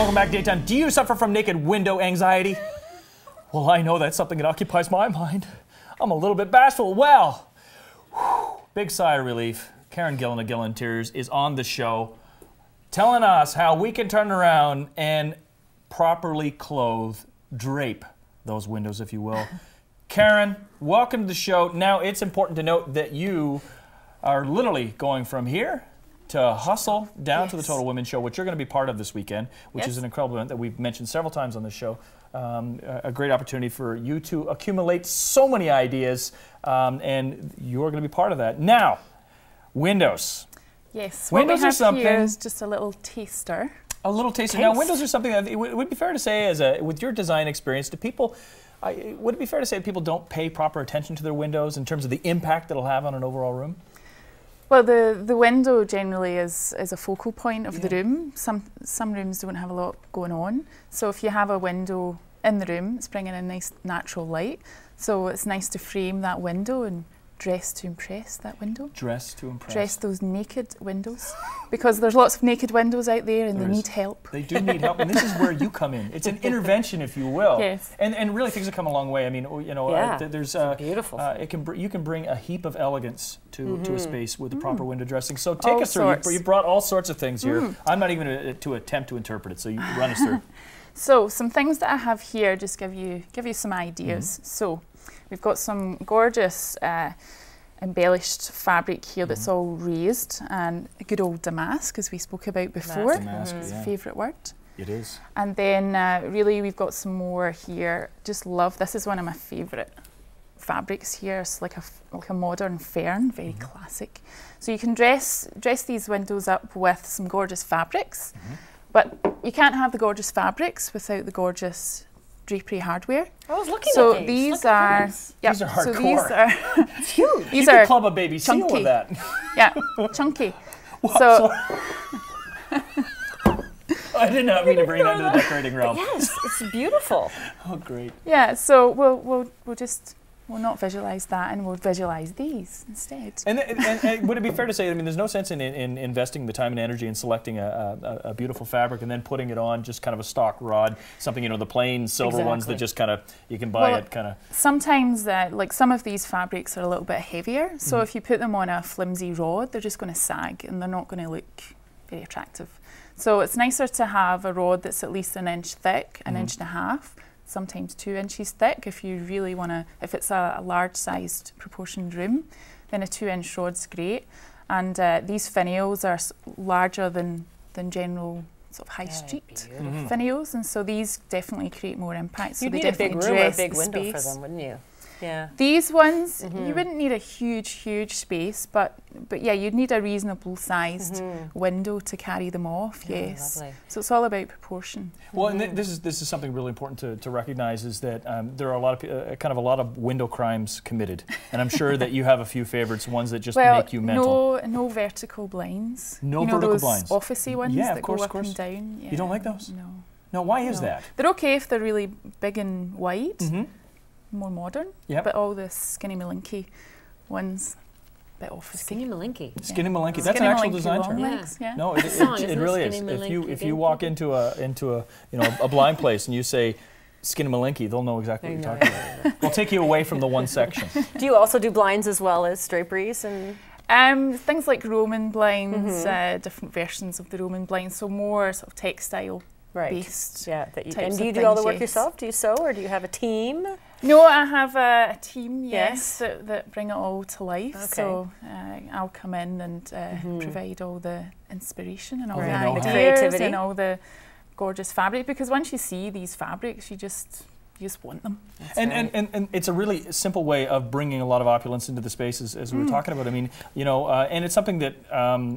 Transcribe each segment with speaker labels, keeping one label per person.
Speaker 1: welcome back, Daytime. Do you suffer from naked window anxiety? Well, I know that's something that occupies my mind. I'm a little bit bashful. Well, whew, big sigh of relief. Karen Gillan of Gillan Interiors is on the show telling us how we can turn around and properly clothe, drape those windows, if you will. Karen, welcome to the show. Now, it's important to note that you are literally going from here to Hustle down to the Total Women's Show, which you're going to be part of this weekend, which is an incredible event that we've mentioned several times on this show. A great opportunity for you to accumulate so many ideas, and you're going to be part of that. Now, windows.
Speaker 2: Yes,
Speaker 1: windows
Speaker 2: what we
Speaker 1: are something.
Speaker 2: Here is just a little taster.
Speaker 1: A little taster. Now, windows are something that it would be fair to say, with your design experience, do people? Would it be fair to say that people don't pay proper attention to their windows in terms of the impact it'll have on an overall room?
Speaker 2: Well, the window generally is a focal point of the room. Some rooms don't have a lot going on. So if you have a window in the room, it's bringing in nice natural light. So it's nice to frame that window and dress to impress that window.
Speaker 1: Dress to impress.
Speaker 2: Dress those naked windows. Because there's lots of naked windows out there and they need help.
Speaker 1: They do need help, and this is where you come in. It's an intervention, if you will.
Speaker 2: Yes.
Speaker 1: And really things have come a long way. I mean, you know, there's
Speaker 3: beautiful.
Speaker 1: You can bring a heap of elegance to a space with the proper window dressing. So take us through. You brought all sorts of things here. I'm not even to attempt to interpret it. So you run us through.
Speaker 2: So some things that I have here just give you some ideas. So we've got some gorgeous embellished fabric here that's all raised, and a good old damask, as we spoke about before.
Speaker 1: Damask,
Speaker 2: It's a favourite word.
Speaker 1: It is.
Speaker 2: And then really we've got some more here. Just love, this is one of my favourite fabrics here. It's like a modern fern, very classic. So you can dress these windows up with some gorgeous fabrics, but you can't have the gorgeous fabrics without the gorgeous drapery hardware.
Speaker 3: I was looking
Speaker 2: so
Speaker 3: at
Speaker 2: these are
Speaker 1: these are hardcore.
Speaker 2: So these are
Speaker 3: it's huge.
Speaker 2: These
Speaker 1: you
Speaker 2: are
Speaker 1: could club a baby seal with that.
Speaker 2: Yeah, chunky.
Speaker 1: So I did not mean to bring that into the decorating realm.
Speaker 3: Yes, it's beautiful.
Speaker 1: Oh, great.
Speaker 2: Yeah, so we'll not visualize that, and we'll visualize these instead.
Speaker 1: And would it be fair to say, I mean, there's no sense in investing the time and energy in selecting a beautiful fabric and then putting it on just kind of a stock rod, something, you know, the plain silver ones that just kind of, you can buy it kind of.
Speaker 2: Sometimes, like some of these fabrics are a little bit heavier, so if you put them on a flimsy rod, they're just going to sag and they're not going to look very attractive. So it's nicer to have a rod that's at least an inch thick, an inch and a half, sometimes 2 inches thick if you really want to, if it's a large sized proportioned room, then a 2-inch rod's great. And these finials are larger than general sort of high street finials, and so these definitely create more impact. So
Speaker 3: You'd
Speaker 2: they
Speaker 3: need a big room or a big window
Speaker 2: space.
Speaker 3: for them, wouldn't you? Yeah.
Speaker 2: These ones, you wouldn't need a huge space, but yeah, you'd need a reasonable sized window to carry them off. Yes.
Speaker 3: Lovely.
Speaker 2: So it's all about proportion.
Speaker 1: Well, and this is something really important to recognize, is that there are a lot of a lot of window crimes committed, and I'm sure that you have a few favorites, ones that just make you mental.
Speaker 2: No vertical blinds.
Speaker 1: No
Speaker 2: you know,
Speaker 1: vertical
Speaker 2: those
Speaker 1: blinds.
Speaker 2: officey ones that go up
Speaker 1: of
Speaker 2: and down. Yeah.
Speaker 1: You don't like those?
Speaker 2: No.
Speaker 1: No. Why is that?
Speaker 2: They're okay if they're really big and wide, more modern.
Speaker 1: Yep.
Speaker 2: But all the skinny malinky ones, a bit officey.
Speaker 3: Skinny malinky.
Speaker 1: Skinny malinky. That's an actual design term.
Speaker 2: Yeah.
Speaker 1: No, it really is. If you walk into a blind place and you say skinny malinky, they'll know exactly what you're talking about. We'll take you away from the one section.
Speaker 3: Do you also do blinds as well as draperies and?
Speaker 2: Things like Roman blinds, different versions of the Roman blinds, so more sort of textile based.
Speaker 3: Yeah. And do you do all the work yourself? Do you sew, or do you have a team?
Speaker 2: No, I have a team, that bring it all to life. Okay. So I'll come in and provide all the inspiration and all the ideas and all the gorgeous fabric, because once you see these fabrics, you just want them.
Speaker 1: And it's a really simple way of bringing a lot of opulence into the spaces, as we were talking about. I mean, you know, and it's something that,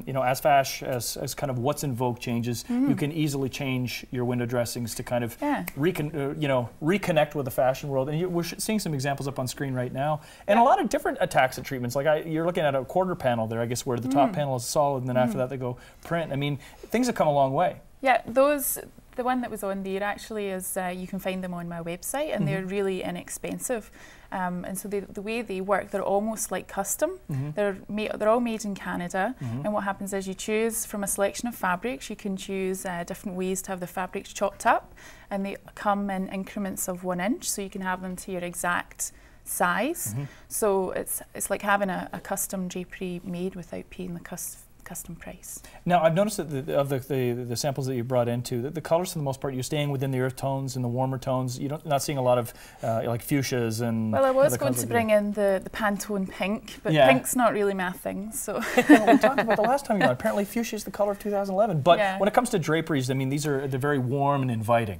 Speaker 1: you know, as kind of what's in vogue changes, you can easily change your window dressings to kind of reconnect with the fashion world. And we're seeing some examples up on screen right now, and a lot of different attacks and treatments. Like you're looking at a quarter panel there, I guess, where the top panel is solid, and then after that they go print. I mean, things have come a long way.
Speaker 2: Yeah, those The one that was on there actually is, you can find them on my website, and they're really inexpensive. And so the way they work, they're almost like custom. They're all made in Canada, and what happens is you choose from a selection of fabrics. You can choose different ways to have the fabrics chopped up, and they come in increments of 1 inch, so you can have them to your exact size. So it's like having a custom drapery made without paying the custom price. Now,
Speaker 1: I've noticed that of the samples that you brought into, the colors for the most part, you're staying within the earth tones and the warmer tones. You're not seeing a lot of like fuchsias and...
Speaker 2: Well, I was going to bring in the Pantone pink, but pink's not really my thing, so...
Speaker 1: We talked about the last time you were on. Apparently fuchsia is the color of 2011, but when it comes to draperies, I mean, they're very warm and inviting.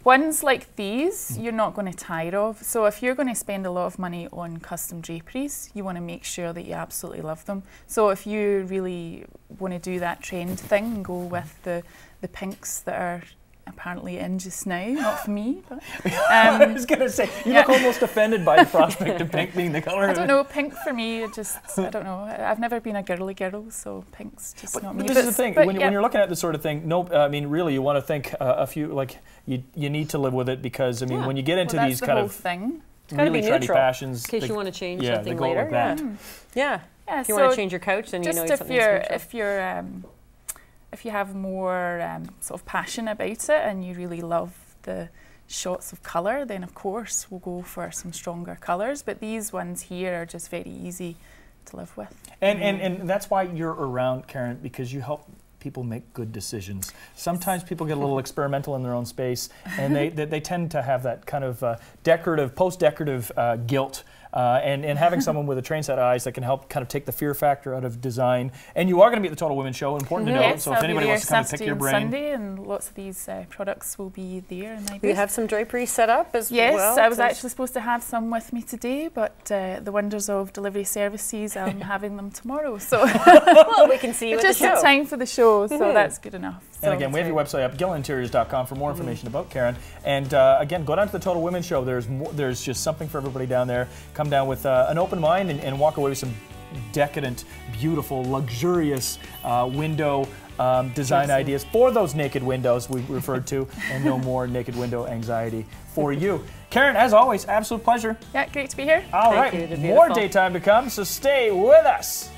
Speaker 2: Ones like these, you're not going to tire of. So if you're going to spend a lot of money on custom draperies, you want to make sure that you absolutely love them. So if you really want to do that trend thing and go with the pinks that are apparently in just now, not for me. But,
Speaker 1: I was going to say, you look almost offended by the prospect of pink being the color.
Speaker 2: I don't know, pink for me, I don't know. I've never been a girly girl, so pink's just not me.
Speaker 1: But this is the thing, when you're looking at this sort of thing, I mean, really, you want to think a few, like, you need to live with it, because, I mean, when you get into these kind of really trendy fashions,
Speaker 3: in case you want to change something
Speaker 1: they go
Speaker 3: later.
Speaker 1: Like that.
Speaker 3: If you want to change your couch, then you know something
Speaker 2: if you have more sort of passion about it and you really love the shots of colour, then of course we'll go for some stronger colours. But these ones here are just very easy to live with.
Speaker 1: And that's why you're around, Karen, because you help people make good decisions. Sometimes people get a little experimental in their own space, and they tend to have that kind of decorative, post-decorative guilt. And having someone with a trained set of eyes that can help kind of take the fear factor out of design. And you are going to be at the Total Women's Show, important to know.
Speaker 2: Yes,
Speaker 1: so if anybody wants to come and pick your brain.
Speaker 2: Sunday, and lots of these products will be there.
Speaker 3: We have some drapery set up as well.
Speaker 2: Yes, I was actually supposed to have some with me today, but the wonders of delivery services, I'm having them tomorrow. So
Speaker 3: well, we can see you at the show.
Speaker 2: Just in time for the show, so that's good enough. So
Speaker 1: and again, we have your website up, GillanInteriors.com, for more information about Karen. And again, go down to the Total Women's Show. There's just something for everybody down there. Come down with an open mind and walk away with some decadent, beautiful, luxurious window design ideas for those naked windows we referred to, and no more naked window anxiety for you. Karen, as always, absolute pleasure.
Speaker 2: Yeah, great to be here.
Speaker 1: All right, more daytime to come, so stay with us.